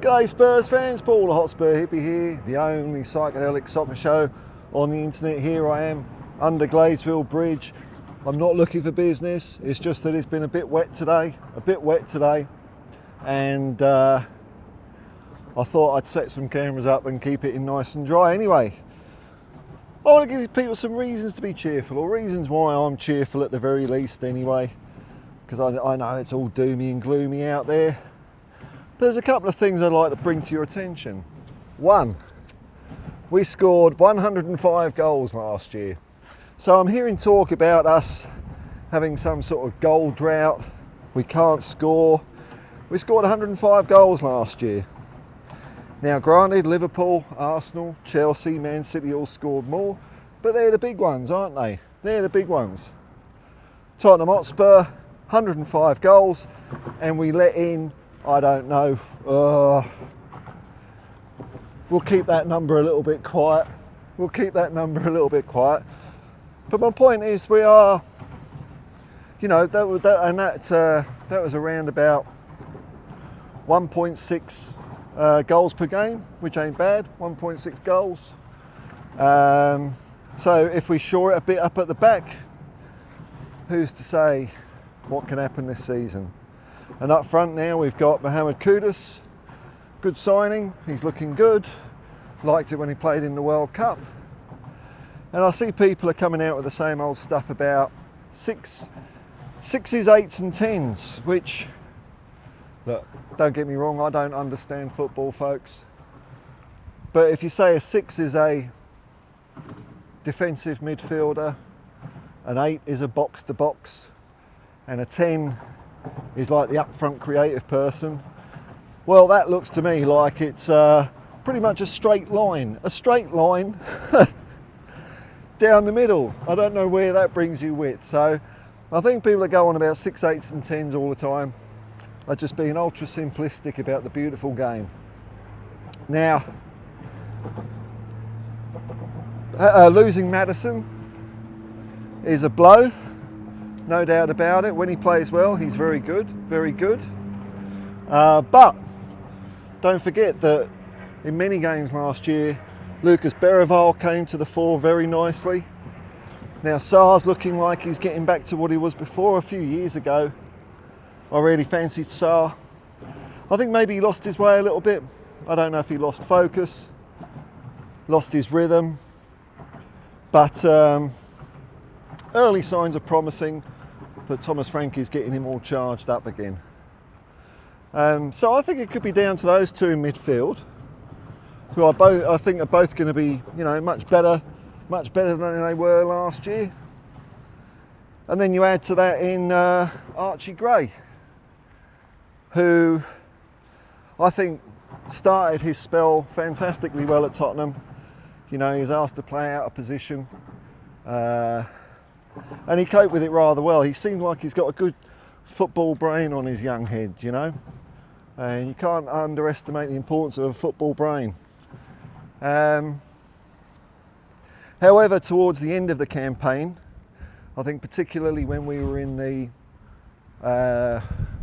G'day Spurs fans, Paul the Hotspur hippie here, the only psychedelic soccer show on the internet. Here I am under Gladesville Bridge. I'm not looking for business, it's just that it's been a bit wet today, and I thought I'd set some cameras up and keep it in nice and dry. Anyway, I want to give people some reasons to be cheerful, or reasons why I'm cheerful at the very least anyway, because I know it's all doomy and gloomy out there. But there's a couple of things I'd like to bring to your attention. One, we scored 105 goals last year. So I'm hearing talk about us having some sort of goal drought. We can't score. We scored 105 goals last year. Now granted, Liverpool, Arsenal, Chelsea, Man City all scored more, but they're the big ones, aren't they? They're the big ones. Tottenham Hotspur, 105 goals, and we let in, I don't know, we'll keep that number a little bit quiet. But my point is, we are, that was around about 1.6 goals per game, which ain't bad, 1.6 goals. So if we shore it a bit up at the back, who's to say what can happen this season? And up front now we've got Mohamed Kudus, good signing, he's looking good, liked it when he played in the World Cup. And I see people are coming out with the same old stuff about sixes, 8s and 10s, which, look, don't get me wrong, I don't understand football, folks. But if you say a 6 is a defensive midfielder, an 8 is a box-to-box, and a 10 is like the up-front creative person, well, that looks to me like it's pretty much a straight line down the middle. I don't know where that brings you with. So I think people that go on about 6, 8s and 10s all the time are just being ultra simplistic about the beautiful game. Now, losing Maddison is a blow, no doubt about it. When he plays well, he's very good. But don't forget that in many games last year, Lucas Berrival came to the fore very nicely. Now Sarr's looking like he's getting back to what he was before. A few years ago, I really fancied Sarr. I think maybe he lost his way a little bit. I don't know if he lost focus, lost his rhythm, but early signs are promising that Thomas Frank is getting him all charged up again. So I think it could be down to those two in midfield, who I think are both going to be, much better than they were last year. And then you add to that in Archie Gray, who I think started his spell fantastically well at Tottenham. He was asked to play out of position, and he coped with it rather well. He seemed like he's got a good football brain on his young head, and you can't underestimate the importance of a football brain. However, towards the end of the campaign, I think particularly when we were in the,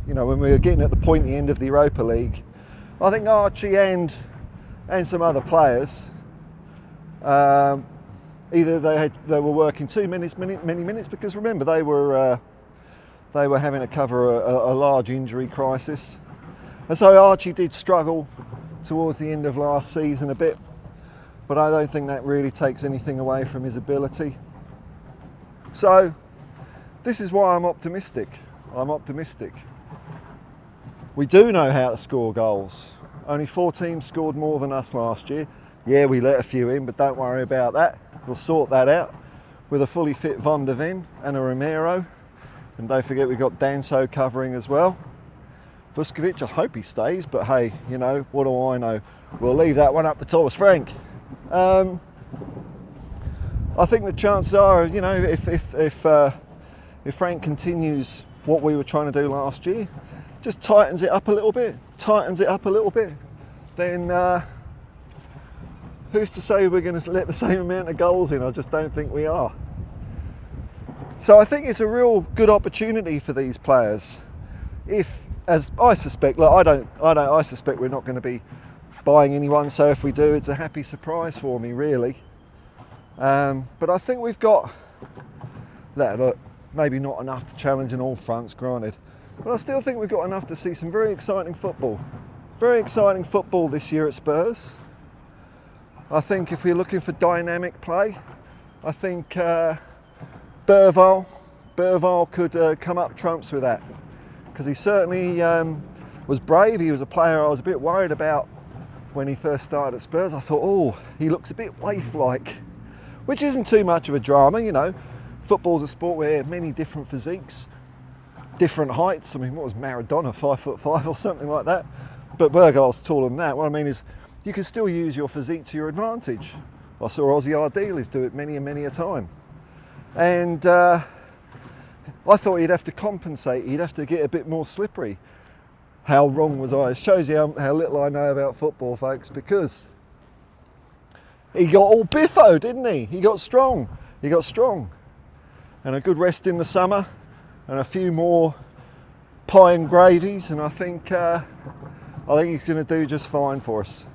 when we were getting at the pointy end of the Europa League, I think Archie and some other players, either they were working too many minutes, because remember they were having to cover a large injury crisis, and so Archie did struggle towards the end of last season a bit. But I don't think that really takes anything away from his ability. So this is why I'm optimistic. We do know how to score goals. Only 4 teams scored more than us last year. Yeah, we let a few in, but don't worry about that. We'll sort that out with a fully fit Van der Ven and a Romero. And don't forget we've got Danso covering as well. Vuskovic, I hope he stays, but hey, what do I know? We'll leave that one up to Thomas Frank. I think the chances are, if Frank continues what we were trying to do last year, just tightens it up a little bit, then who's to say we're going to let the same amount of goals in? I just don't think we are. So I think it's a real good opportunity for these players. If, as I suspect, I suspect we're not going to be buying anyone, so if we do, it's a happy surprise for me, really. But I think we've got, look, maybe not enough to challenge on all fronts, granted, but I still think we've got enough to see some very exciting football. Very exciting football this year at Spurs. I think if we're looking for dynamic play, I think Berval could come up trumps with that, because he certainly was brave. He was a player I was a bit worried about when he first started at Spurs. I thought, oh, he looks a bit waif-like, which isn't too much of a drama, you know. Football's a sport where many different physiques, different heights. I mean, what was Maradona, 5'5" or something like that? But Berghal's taller than that. What I mean is, you can still use your physique to your advantage. I saw Ozzy Ardiles do it many and many a time. And I thought he'd have to compensate, he'd have to get a bit more slippery. How wrong was I? It shows you how little I know about football, folks, because he got all biffo, didn't he? He got strong. He got strong. And a good rest in the summer, and a few more pie and gravies, and I think he's going to do just fine for us.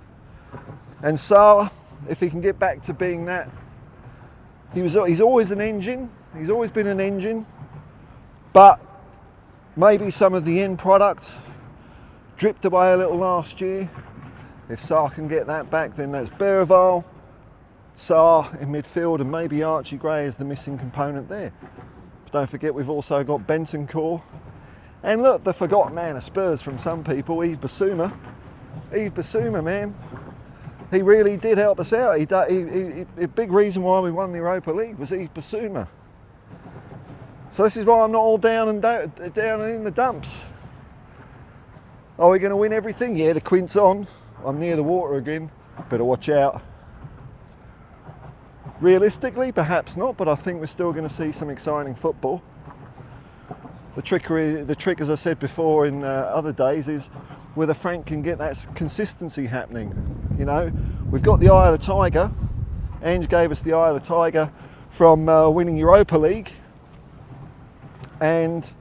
And Salah, if he can get back to being that, he's always an engine. He's always been an engine, but maybe some of the end product dripped away a little last year. If Salah can get that back, then that's Berval, Salah in midfield, and maybe Archie Gray is the missing component there. But don't forget, we've also got Bentancur. And look, the forgotten man of Spurs from some people, Yves Bissouma. Yves Bissouma, man. He really did help us out. A big reason why we won the Europa League was Yves Bissouma. So this is why I'm not all down and in the dumps. Are we going to win everything? Yeah, the quint's on. I'm near the water again. Better watch out. Realistically, perhaps not, but I think we're still going to see some exciting football. The trick, as I said before in other days, is whether Frank can get that consistency happening. You know, we've got the eye of the tiger. Ange gave us the eye of the tiger from winning Europa League, and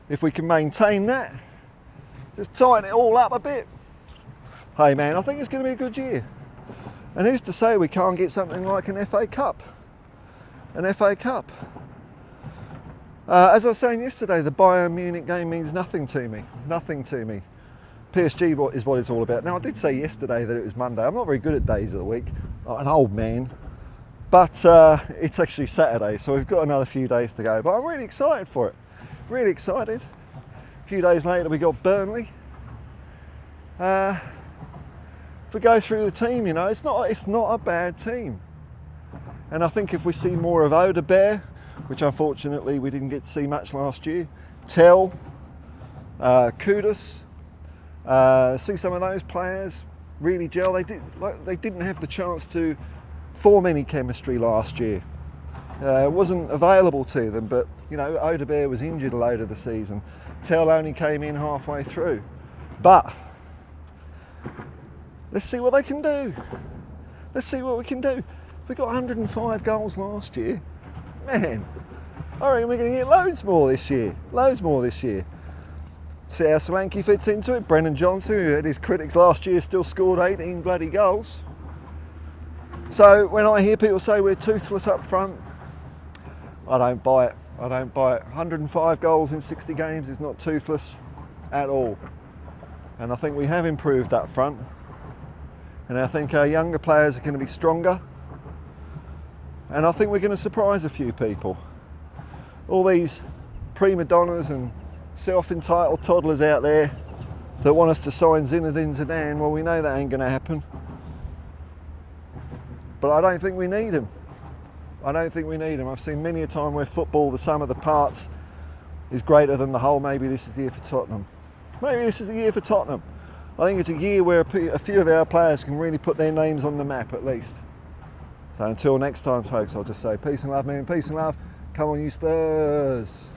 if we can maintain that, just tighten it all up a bit. Hey man, I think it's going to be a good year. And who's to say we can't get something like an FA Cup? An FA Cup. As I was saying yesterday, the Bayern Munich game means nothing to me. Nothing to me. PSG is what it's all about. Now, I did say yesterday that it was Monday. I'm not very good at days of the week. I'm an old man. But it's actually Saturday, so we've got another few days to go. But I'm really excited for it. Really excited. A few days later, we got Burnley. If we go through the team, you know, it's not a bad team. And I think if we see more of Odebear, which unfortunately we didn't get to see much last year, Tell, Kudus, see some of those players really gel. They didn't have the chance to form any chemistry last year. It wasn't available to them, but you know, Odebear was injured a load of the season. Tell only came in halfway through. But let's see what they can do. Let's see what we can do. We got 105 goals last year. Man, I reckon we're going to get loads more this year. Loads more this year. See how Solanke fits into it. Brennan Johnson, who had his critics last year, still scored 18 bloody goals. So when I hear people say we're toothless up front, I don't buy it. I don't buy it. 105 goals in 60 games is not toothless at all. And I think we have improved up front. And I think our younger players are going to be stronger. And I think we're going to surprise a few people. All these prima donnas and self-entitled toddlers out there that want us to sign Zinedine Zidane, well, we know that ain't going to happen. But I don't think we need him. I don't think we need him. I've seen many a time where football, the sum of the parts, is greater than the whole. Maybe this is the year for Tottenham. Maybe this is the year for Tottenham. I think it's a year where a few of our players can really put their names on the map at least. So until next time, folks, I'll just say peace and love, man. Peace and love. Come on, you Spurs.